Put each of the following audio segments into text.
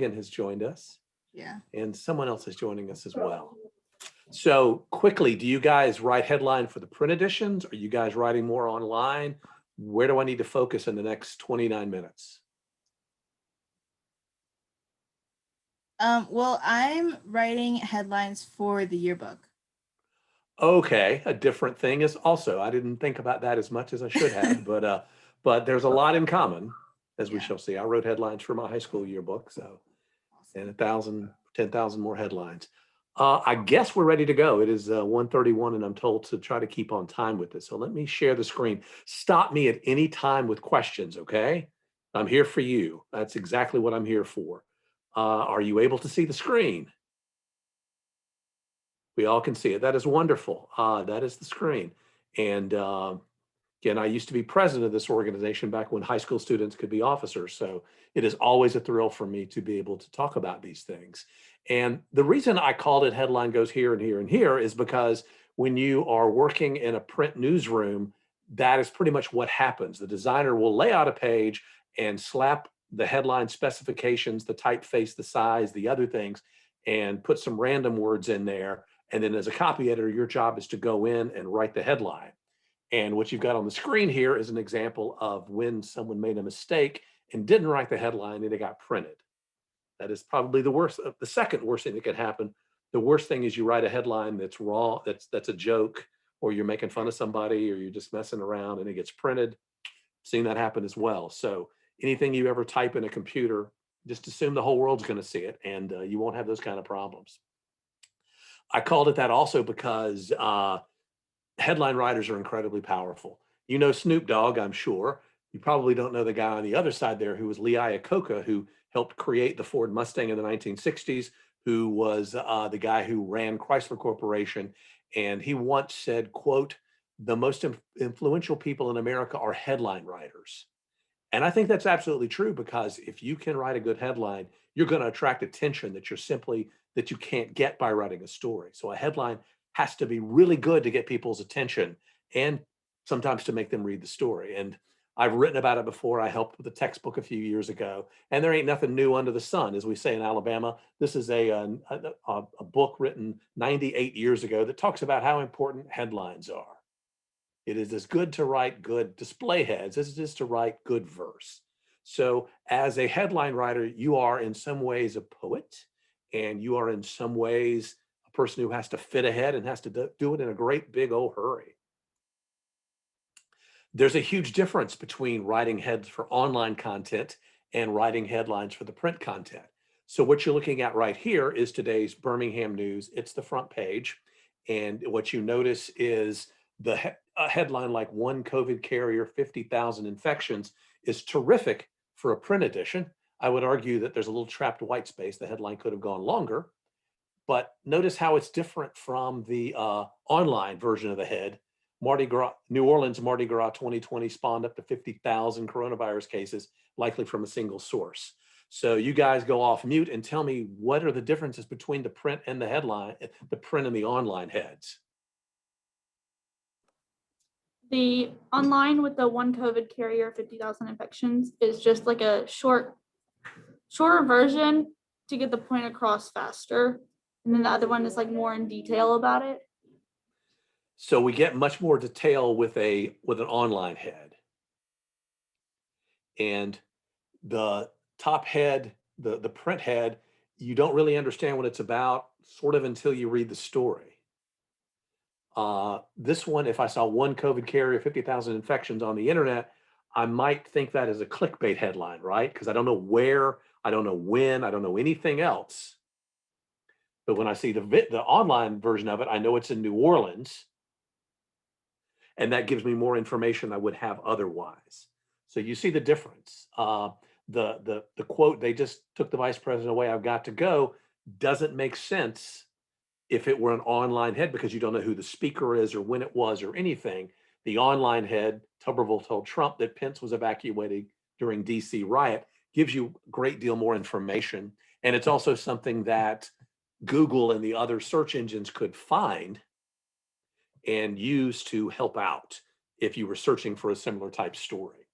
has joined us, Yeah. and someone else is joining us as well. So quickly, do you guys write headline for the print editions? Are you guys writing more online? Where do I need to focus in the next 29 minutes? Well, I'm writing headlines for the yearbook. Okay, a different thing is also, I didn't think about that as much as I should have, but there's a lot in common, as we Yeah. shall see. I wrote headlines for my high school yearbook, so, and 10,000 more headlines. I guess we're ready to go. It is 1:31 and I'm told to try to keep on time with this. So let me share the screen. Stop me at any time with questions, okay? I'm here for you. That's exactly what I'm here for. Are you able to see the screen? We all can see it. That is wonderful. That is the screen. And again, I used to be president of this organization back when high school students could be officers. So it is always a thrill for me to be able to talk about these things. And the reason I called it Headline Goes Here and Here and Here is because when you are working in a print newsroom, that is pretty much what happens. The designer will lay out a page and slap the headline specifications, the typeface, the size, the other things, and put some random words in there. And then as a copy editor, your job is to go in and write the headline. And what you've got on the screen here is an example of when someone made a mistake and didn't write the headline and it got printed. That is probably the worst, the second worst thing that could happen. The worst thing is you write a headline that's raw, that's a joke, or you're making fun of somebody, or you're just messing around and it gets printed. Seen that happen as well. So anything you ever type in a computer, just assume the whole world's going to see it, and you won't have those kind of problems. I called it that also because headline writers are incredibly powerful. You know Snoop Dogg, I'm sure. You probably don't know the guy on the other side there who was Lee Iacocca, who helped create the Ford Mustang in the 1960s, who was the guy who ran Chrysler Corporation. And he once said, quote, "The most influential people in America are headline writers." And I think that's absolutely true, because if you can write a good headline, you're going to attract attention that you can't get by writing a story. So a headline has to be really good to get people's attention and sometimes to make them read the story. And I've written about it before. I helped with a textbook a few years ago, and there ain't nothing new under the sun, as we say in Alabama. This is a book written 98 years ago that talks about how important headlines are. It is as good to write good display heads as it is to write good verse. So as a headline writer, you are in some ways a poet, and you are in some ways a person who has to fit ahead and has to do it in a great big old hurry. There's a huge difference between writing heads for online content and writing headlines for the print content. So what you're looking at right here is today's Birmingham News. It's the front page. And what you notice is a headline like "One COVID Carrier, 50,000 Infections" is terrific for a print edition. I would argue that there's a little trapped white space. The headline could have gone longer, but notice how it's different from the online version of the head. Mardi Gras, New Orleans Mardi Gras 2020 spawned up to 50,000 coronavirus cases, likely from a single source. So you guys go off mute and tell me, what are the differences between the print and the headline, the print and the online heads? The online with the one COVID carrier, 50,000 infections, is just like a shorter version to get the point across faster. And then the other one is like more in detail about it. So we get much more detail with an online head. And the top head, the print head, you don't really understand what it's about sort of until you read the story. This one, if I saw "One COVID Carrier, 50,000 Infections" on the internet, I might think that is a clickbait headline, right? Because I don't know where, I don't know when, I don't know anything else. But when I see the online version of it, I know it's in New Orleans, and that gives me more information I would have otherwise. So you see the difference. The quote, "They just took the vice president away, I've got to go," doesn't make sense if it were an online head, because you don't know who the speaker is or when it was or anything. The online head, Tuberville told Trump that Pence was evacuated during DC riot, gives you a great deal more information. And it's also something that Google and the other search engines could find and use to help out if you were searching for a similar type story.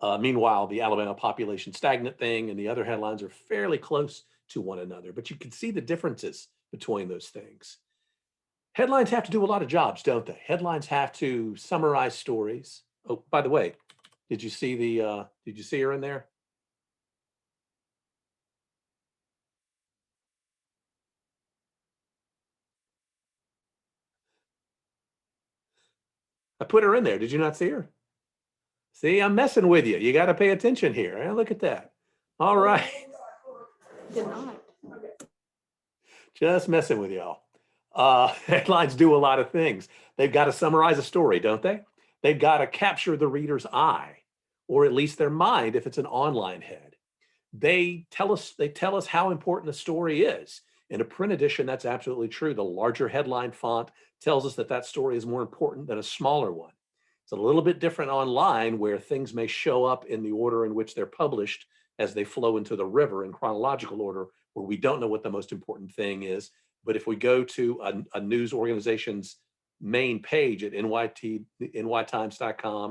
Meanwhile, the Alabama population stagnant thing and the other headlines are fairly close to one another, but you can see the differences between those things. Headlines have to do a lot of jobs, don't they? Headlines have to summarize stories. Oh, by the way, did you see her in there? I put her in there. Did you not see her? See, I'm messing with you. You got to pay attention here. Look at that. All right. Did not. Just messing with y'all. Headlines do a lot of things. They've got to summarize a story, don't they? They've got to capture the reader's eye, or at least their mind if it's an online head. They tell us how important a story is. In a print edition, that's absolutely true. The larger headline font tells us that that story is more important than a smaller one. It's a little bit different online where things may show up in the order in which they're published as they flow into the river in chronological order, where we don't know what the most important thing is. But if we go to a news organization's main page at nytimes.com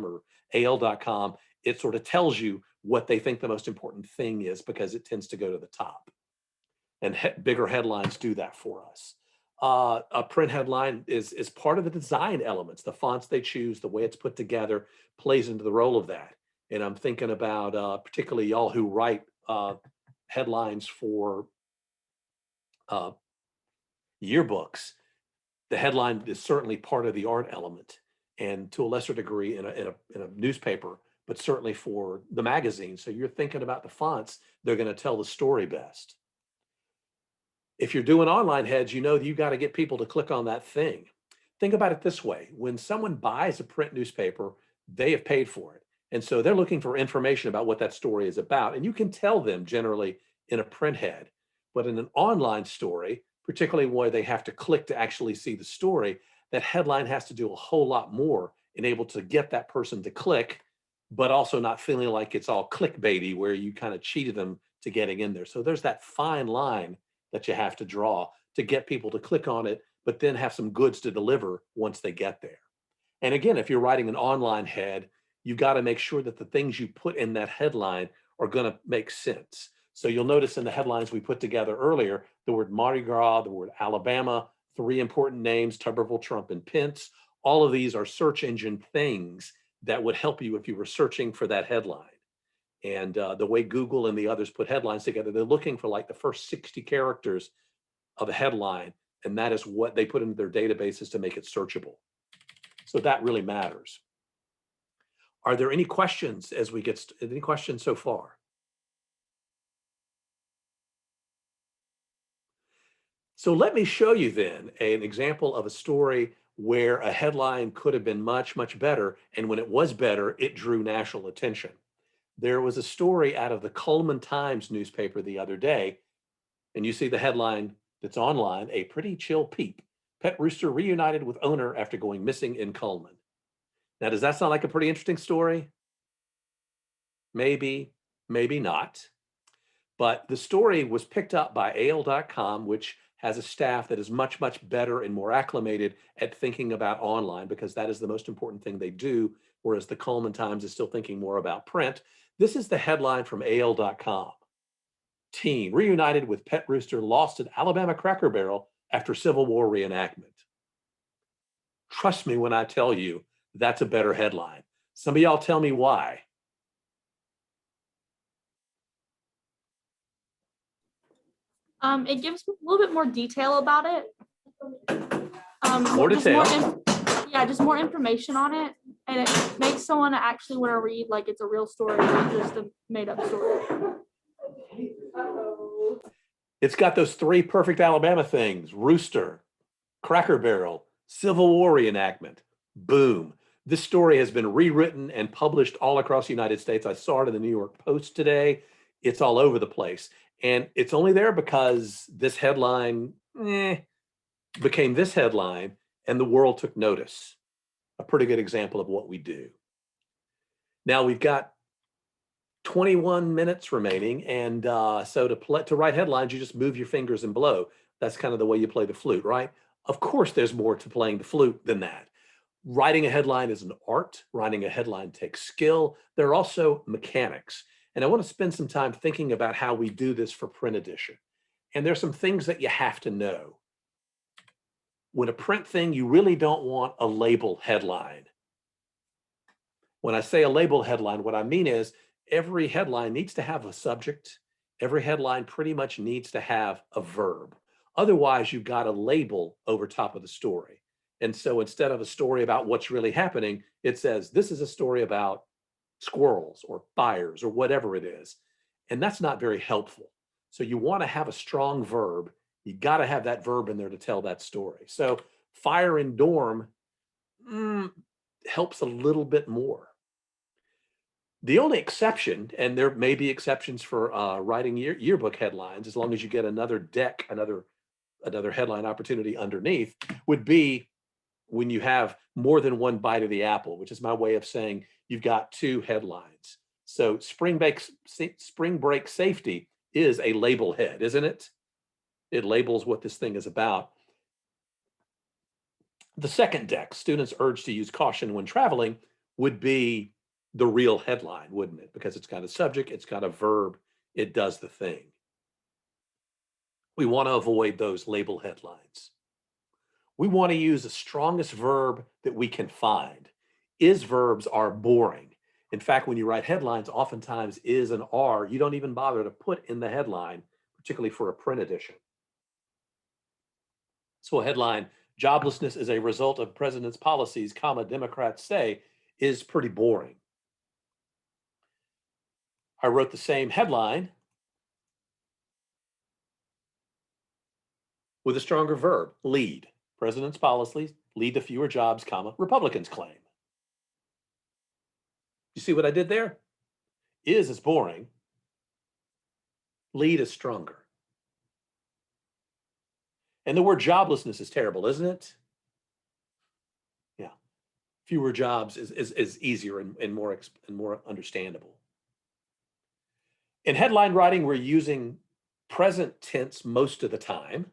or al.com, it sort of tells you what they think the most important thing is because it tends to go to the top. And bigger headlines do that for us. A print headline is part of the design elements. The fonts they choose, the way it's put together plays into the role of that. And I'm thinking about particularly y'all who write headlines for yearbooks. The headline is certainly part of the art element, and to a lesser degree in a newspaper, but certainly for the magazine. So you're thinking about the fonts, they're going to tell the story best. If you're doing online heads, you know that you got to get people to click on that thing. Think about it this way. When someone buys a print newspaper, they have paid for it. And so they're looking for information about what that story is about. And you can tell them generally in a print head, but in an online story, particularly where they have to click to actually see the story, that headline has to do a whole lot more in able to get that person to click, but also not feeling like it's all clickbaity where you kind of cheated them to getting in there. So there's that fine line that you have to draw to get people to click on it, but then have some goods to deliver once they get there. And again, if you're writing an online head, you've got to make sure that the things you put in that headline are going to make sense. So you'll notice in the headlines we put together earlier, the word Mardi Gras, the word Alabama, 3 important names, Tuberville, Trump, and Pence. All of these are search engine things that would help you if you were searching for that headline. And the way Google and the others put headlines together, they're looking for like the first 60 characters of a headline, and that is what they put into their databases to make it searchable. So that really matters. Are there any questions as we get, any questions so far? So let me show you then an example of a story where a headline could have been much, much better. And when it was better, it drew national attention. There was a story out of the Coleman Times newspaper the other day, and you see the headline that's online, "A Pretty Chill Peep. Pet rooster reunited with owner after going missing in Coleman." Now, does that sound like a pretty interesting story? Maybe, maybe not. But the story was picked up by al.com, which has a staff that is much, much better and more acclimated at thinking about online because that is the most important thing they do, whereas the Coleman Times is still thinking more about print. This is the headline from al.com. Teen reunited with pet rooster lost at Alabama Cracker Barrel after Civil War reenactment. Trust me when I tell you that's a better headline. Some of y'all tell me why. It gives a little bit more detail about it. More detail. Just more information on it, and it makes someone actually want to read like it's a real story, not just a made-up story. It's got those 3 perfect Alabama things: rooster, Cracker Barrel, Civil War reenactment. Boom. This story has been rewritten and published all across the United States. I saw it in the New York Post today. It's all over the place. And it's only there because this headline became this headline and the world took notice. A pretty good example of what we do. Now we've got 21 minutes remaining. And so to write headlines, you just move your fingers and blow. That's kind of the way you play the flute, right? Of course, there's more to playing the flute than that. Writing a headline is an art. Writing a headline takes skill. There are also mechanics. And I want to spend some time thinking about how we do this for print edition. And there's some things that you have to know. When a print thing, you really don't want a label headline. When I say a label headline, what I mean is every headline needs to have a subject. Every headline pretty much needs to have a verb. Otherwise, you've got a label over top of the story. And so instead of a story about what's really happening, it says, this is a story about squirrels or fires or whatever it is. And that's not very helpful. So you want to have a strong verb. You got to have that verb in there to tell that story. So fire in dorm helps a little bit more. The only exception, and there may be exceptions for writing yearbook headlines, as long as you get another deck, another headline opportunity underneath, would be when you have more than one bite of the apple, which is my way of saying you've got two headlines. So spring break safety is a label head, isn't it? It labels what this thing is about. The second deck, students urged to use caution when traveling, would be the real headline, wouldn't it? Because it's got a subject, it's got a verb, it does the thing. We want to avoid those label headlines. We want to use the strongest verb that we can find. Is verbs are boring. In fact, when you write headlines, oftentimes is and are, you don't even bother to put in the headline, particularly for a print edition. So a headline, joblessness is a result of president's policies, comma, Democrats say, is pretty boring. I wrote the same headline with a stronger verb, lead. President's policies lead to fewer jobs, comma, Republicans claim. You see what I did there? Is boring. Lead is stronger. And the word joblessness is terrible, isn't it? Yeah. Fewer jobs is easier and more understandable. In headline writing, we're using present tense most of the time.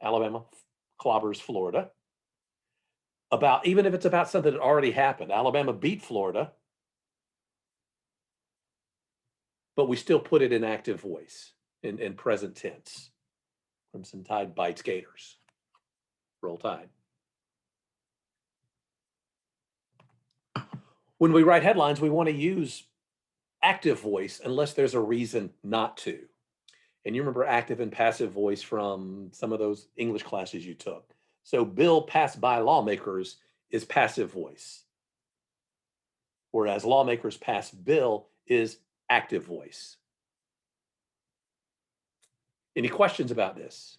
Alabama clobbers Florida. Even if it's about something that already happened. Alabama beat Florida, but we still put it in active voice, in present tense. Crimson Tide bites Gators. Roll Tide. When we write headlines, we want to use active voice unless there's a reason not to. And you remember active and passive voice from some of those English classes you took. So bill passed by lawmakers is passive voice, whereas lawmakers passed bill is active voice. Any questions about this?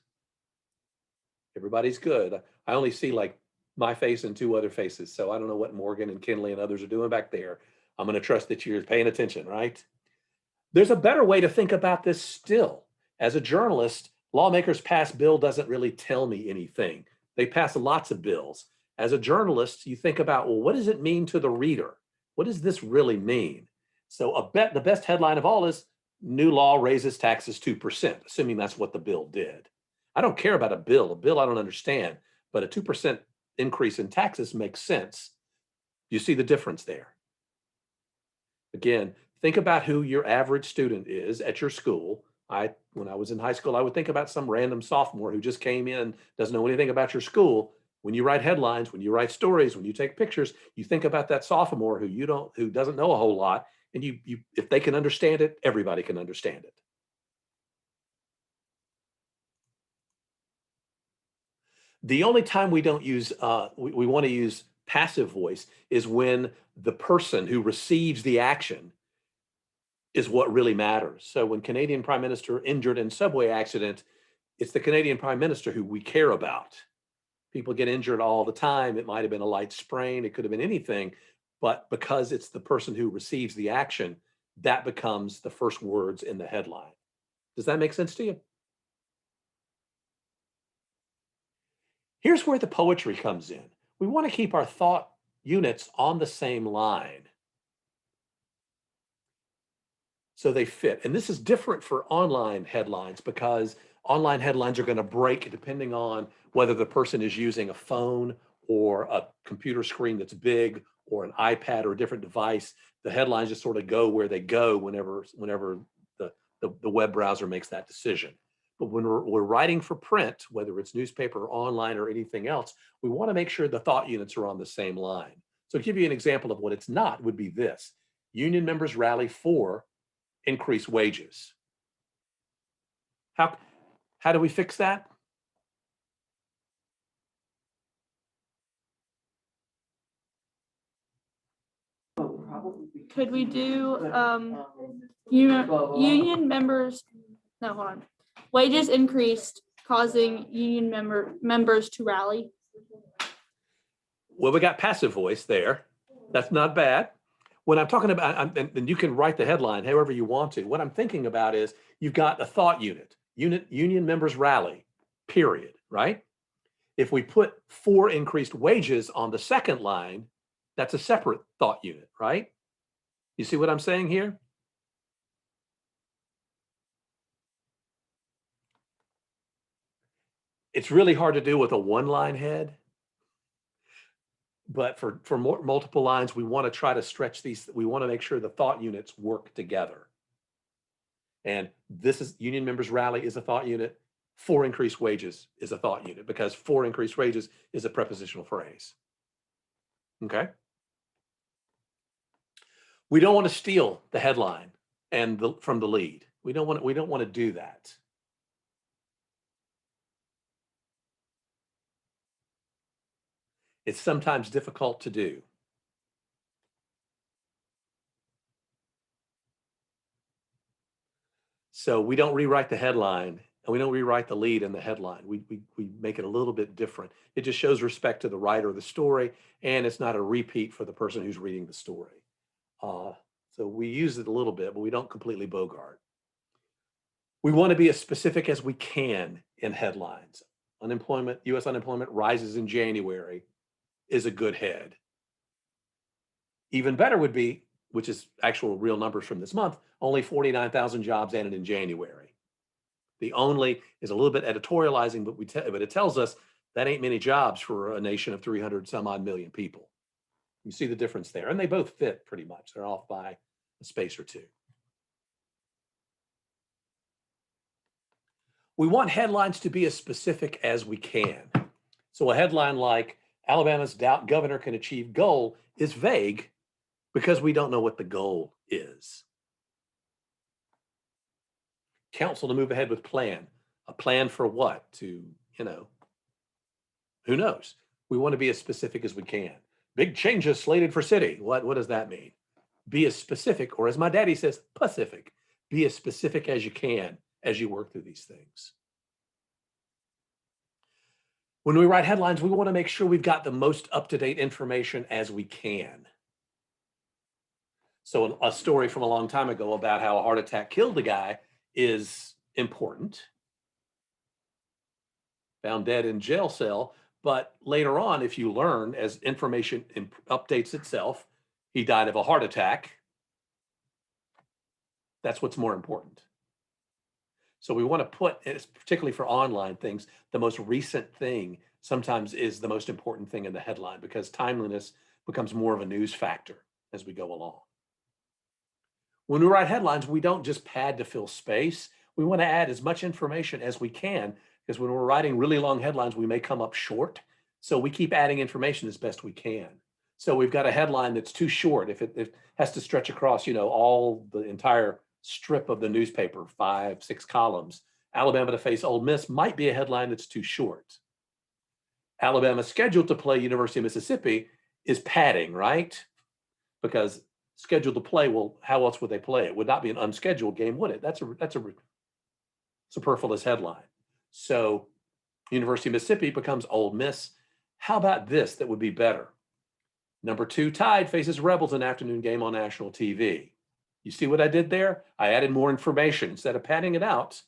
Everybody's good. I only see like my face and two other faces, so I don't know what Morgan and Kinley and others are doing back there. I'm going to trust that you're paying attention, right? There's a better way to think about this still. As a journalist, lawmakers pass bill doesn't really tell me anything. They pass lots of bills. As a journalist, you think about, well, what does it mean to the reader? What does this really mean? So the best headline of all is new law raises taxes 2%, assuming that's what the bill did. I don't care about a bill. A bill I don't understand, but a 2% increase in taxes makes sense. You see the difference there. Again, think about who your average student is at your school. When I was in high school, I would think about some random sophomore who just came in, doesn't know anything about your school. When you write headlines, when you write stories, when you take pictures, you think about that sophomore who doesn't know a whole lot. And if they can understand it, everybody can understand it. The only time we don't use, we want to use passive voice is when the person who receives the action is what really matters. So when Canadian Prime Minister injured in subway accident, it's the Canadian Prime Minister who we care about. People get injured all the time. It might have been a light sprain. It could have been anything. But because it's the person who receives the action, that becomes the first words in the headline. Does that make sense to you? Here's where the poetry comes in. We want to keep our thought units on the same line, so they fit. And this is different for online headlines because online headlines are going to break depending on whether the person is using a phone or a computer screen that's big or an iPad or a different device, the headlines just sort of go where they go whenever the web browser makes that decision. But when we're writing for print, whether it's newspaper or online or anything else, we want to make sure the thought units are on the same line. So to give you an example of what it's not would be this: union members rally for increased wages. How do we fix that? Could we do union members? No, hold on. Wages increased, causing union members to rally. Well, we got passive voice there. That's not bad. When I'm talking about, and you can write the headline however you want to. What I'm thinking about is you've got a thought unit. Union members rally, period, right? If we put for increased wages on the second line, that's a separate thought unit, right? You see what I'm saying here? It's really hard to do with a one-line head, but for multiple lines, we want to try to stretch these. We want to make sure the thought units work together. And this is union members rally is a thought unit. For increased wages is a thought unit, because for increased wages is a prepositional phrase. Okay. We don't want to steal the headline and from the lead. We don't want to do that. It's sometimes difficult to do. So we don't rewrite the headline and we don't rewrite the lead in the headline. We make it a little bit different. It just shows respect to the writer of the story, and it's not a repeat for the person who's reading the story. So we use it a little bit, but we don't completely bogart. We want to be as specific as we can in headlines. Unemployment, U.S. unemployment rises in January is a good head. Even better would be, which is actual real numbers from this month, only 49,000 jobs added in January. The only is a little bit editorializing, but it tells us that ain't many jobs for a nation of 300 some odd million people. You see the difference there, and they both fit pretty much. They're off by a space or two. We want headlines to be as specific as we can. So a headline like Alabama's doubt governor can achieve goal is vague because we don't know what the goal is. Council to move ahead with plan. A plan for what? To, who knows? We want to be as specific as we can. Big changes slated for city. What does that mean? Be as specific, or as my daddy says, Pacific. Be as specific as you can as you work through these things. When we write headlines, we want to make sure we've got the most up-to-date information as we can. So a story from a long time ago about how a heart attack killed a guy is important. Found dead in jail cell. But later on, if you learn as information updates itself, he died of a heart attack. That's what's more important. So we want to put, particularly for online things, the most recent thing sometimes is the most important thing in the headline, because timeliness becomes more of a news factor as we go along. When we write headlines, we don't just pad to fill space. We want to add as much information as we can, because when we're writing really long headlines, we may come up short. So we keep adding information as best we can. So we've got a headline that's too short. If it has to stretch across, all the entire strip of the newspaper, 5-6 columns, Alabama to face Ole Miss might be a headline that's too short. Alabama scheduled to play University of Mississippi is padding, right? Because scheduled to play, well, how else would they play? It would not be an unscheduled game, would it? That's a superfluous headline. So University of Mississippi becomes Ole Miss. How about this that would be better? Number 2 Tide faces Rebels in afternoon game on national TV. You see what I did there? I added more information. Instead of padding it out,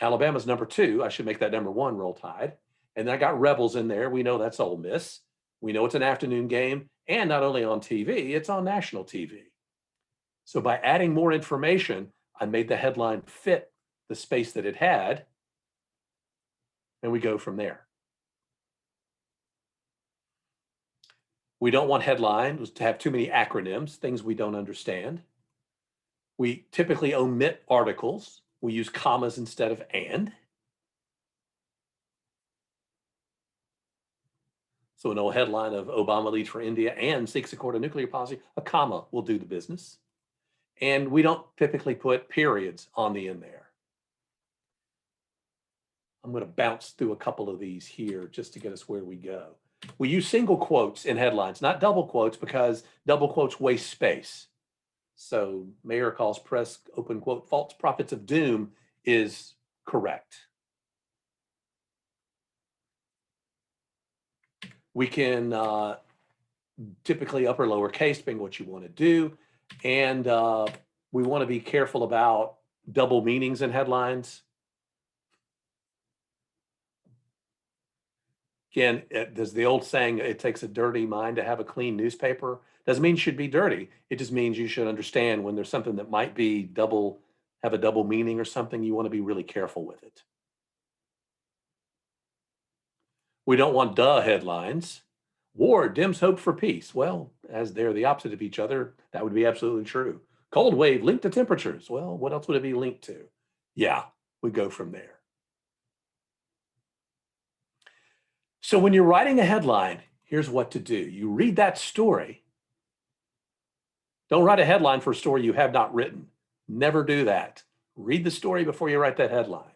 Alabama's number 2. I should make that number 1, Roll Tide. And then I got Rebels in there. We know that's Ole Miss. We know it's an afternoon game, and not only on TV, it's on national TV. So by adding more information, I made the headline fit the space that it had, and we go from there. We don't want headlines to have too many acronyms, things we don't understand. We typically omit articles. We use commas instead of and. So an old headline of Obama leads for India and seeks a court of nuclear policy, a comma will do the business. And we don't typically put periods on the end there. I'm going to bounce through a couple of these here just to get us where we go. We use single quotes in headlines, not double quotes, because double quotes waste space. So Mayor calls press, open quote, false prophets of doom is correct. We can typically upper lowercase being what you want to do. And we want to be careful about double meanings in headlines. Again, there's the old saying, it takes a dirty mind to have a clean newspaper. Doesn't mean you should be dirty. It just means you should understand when there's something that might be have a double meaning or something, you want to be really careful with it. We don't want duh headlines. War dims hope for peace. Well, as they're the opposite of each other, that would be absolutely true. Cold wave linked to temperatures. Well, what else would it be linked to? Yeah, we go from there. So when you're writing a headline, here's what to do. You read that story. Don't write a headline for a story you have not written. Never do that. Read the story before you write that headline.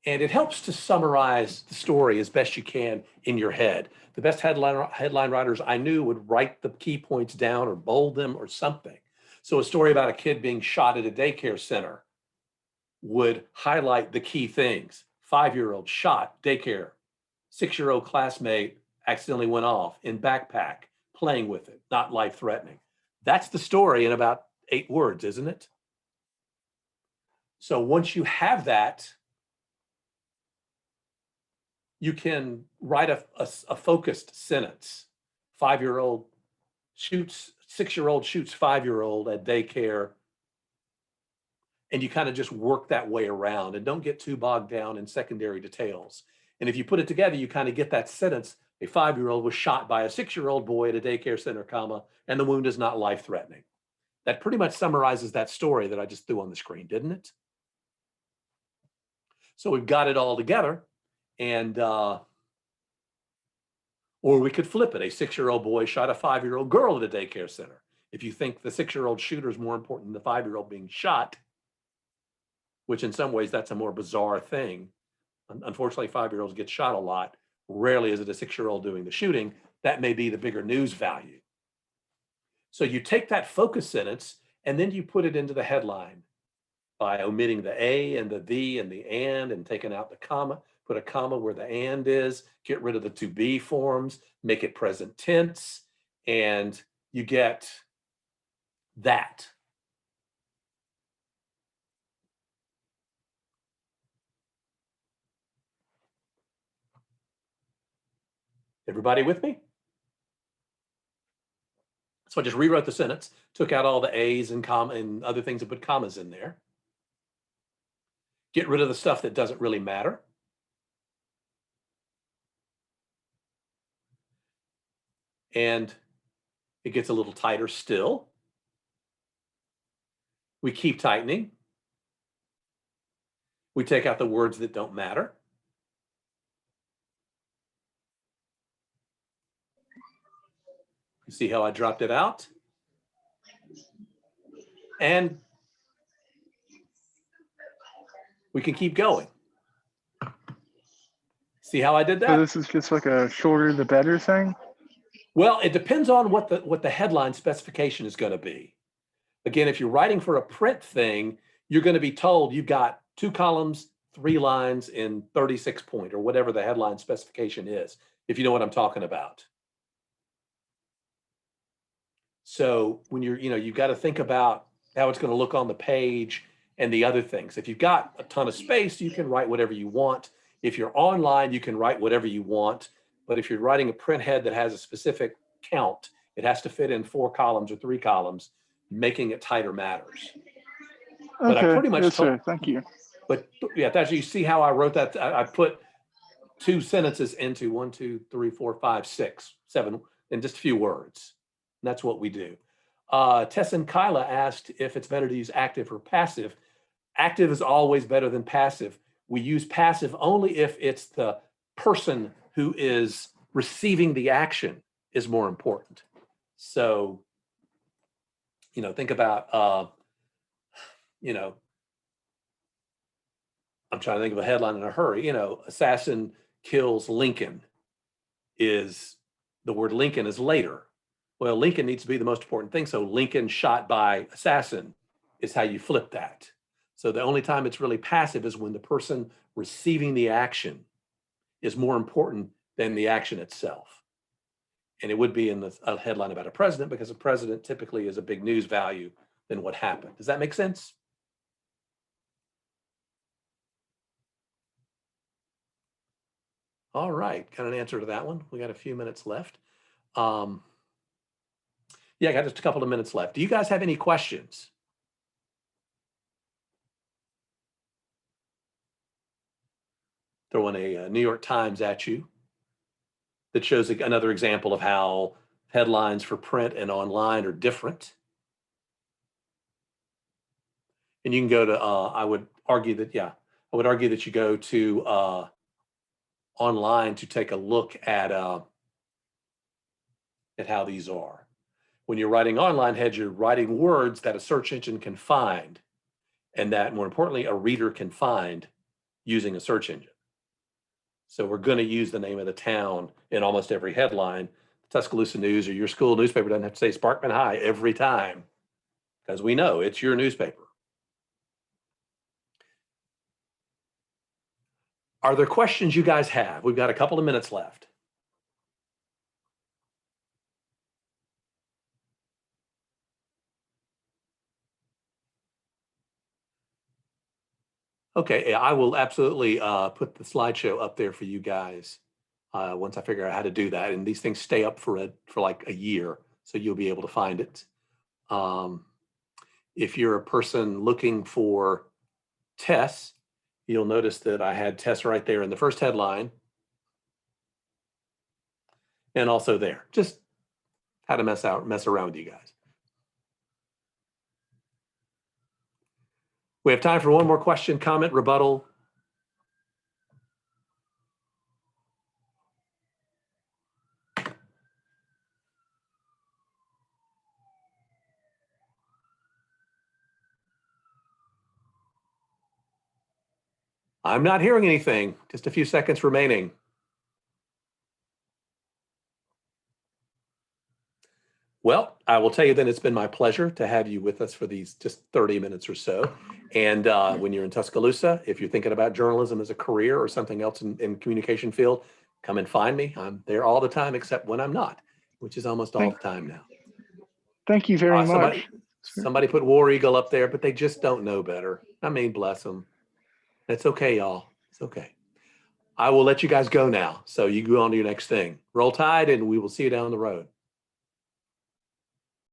And it helps to summarize the story as best you can in your head. The best headline writers I knew would write the key points down or bold them or something. So a story about a kid being shot at a daycare center would highlight the key things. 5-year-old shot, daycare. 6-year-old classmate accidentally went off in backpack, playing with it, not life-threatening. That's the story in about 8 words, isn't it? So once you have that, you can write a focused sentence. 5-year-old shoots, 6-year-old shoots 5-year-old at daycare. And you kind of just work that way around and don't get too bogged down in secondary details. And if you put it together, you kind of get that sentence, a 5-year-old was shot by a 6-year-old boy at a daycare center, comma, and the wound is not life-threatening. That pretty much summarizes that story that I just threw on the screen, didn't it? So we've got it all together. And, or we could flip it. A 6-year-old boy shot a 5-year-old girl at a daycare center. If you think the 6-year-old shooter is more important than the 5-year-old being shot, which in some ways that's a more bizarre thing. Unfortunately, 5-year-olds get shot a lot. Rarely is it a 6-year-old doing the shooting. That may be the bigger news value. So you take that focus sentence and then you put it into the headline by omitting the A and the and taking out the comma. Put a comma where the and is, get rid of the to be forms, make it present tense, and you get that. Everybody with me? So I just rewrote the sentence, took out all the A's and comma and other things and put commas in there. Get rid of the stuff that doesn't really matter. And it gets a little tighter still. We keep tightening. We take out the words that don't matter. You see how I dropped it out? And we can keep going. See how I did that? So this is just like a shorter the better thing? Well, it depends on what the headline specification is going to be. Again, if you're writing for a print thing, you're going to be told you've got 2 columns, 3 lines in 36 point or whatever the headline specification is, if you know what I'm talking about. So when you've got to think about how it's going to look on the page and the other things. If you've got a ton of space, you can write whatever you want. If you're online, you can write whatever you want. But if you're writing a print head that has a specific count, it has to fit in 4 columns or 3 columns, making it tighter matters. But Okay, I pretty much yes, sir. Thank you. But yeah, that's, you see how I wrote that? I put two sentences into 1, 2, 3, 4, 5, 6, 7, in just a few words. And that's what we do. Tess and Kyla asked if it's better to use active or passive. Active is always better than passive. We use passive only if it's the person who is receiving the action is more important. So, think about, I'm trying to think of a headline in a hurry, assassin kills Lincoln is, the word Lincoln is later. Well, Lincoln needs to be the most important thing. So Lincoln shot by assassin is how you flip that. So the only time it's really passive is when the person receiving the action is more important than the action itself. And it would be in a headline about a president, because a president typically is a big news value than what happened. Does that make sense? All right, got an answer to that one. We got a few minutes left. Yeah, I got just a couple of minutes left. Do you guys have any questions? Throwing a New York Times at you that shows another example of how headlines for print and online are different. And you can go to, I would argue that you go to online to take a look at how these are. When you're writing online heads, you're writing words that a search engine can find, and that, more importantly, a reader can find using a search engine. So we're going to use the name of the town in almost every headline. Tuscaloosa News or your school newspaper doesn't have to say Sparkman High every time, because we know it's your newspaper. Are there questions you guys have? We've got a couple of minutes left. Okay, I will absolutely put the slideshow up there for you guys once I figure out how to do that. And these things stay up for like a year, so you'll be able to find it. If you're a person looking for Tess, you'll notice that I had Tess right there in the first headline, and also there. Just how to mess around with you guys. We have time for one more question, comment, rebuttal. I'm not hearing anything. Just a few seconds remaining. Well, I will tell you then, it's been my pleasure to have you with us for these just 30 minutes or so. And when you're in Tuscaloosa, if you're thinking about journalism as a career or something else in communication field, come and find me. I'm there all the time, except when I'm not, which is almost all the time now. Thank you very much. Somebody put War Eagle up there, but they just don't know better. I mean, bless them. It's okay, y'all. It's okay. I will let you guys go now, so you go on to your next thing. Roll Tide, and we will see you down the road.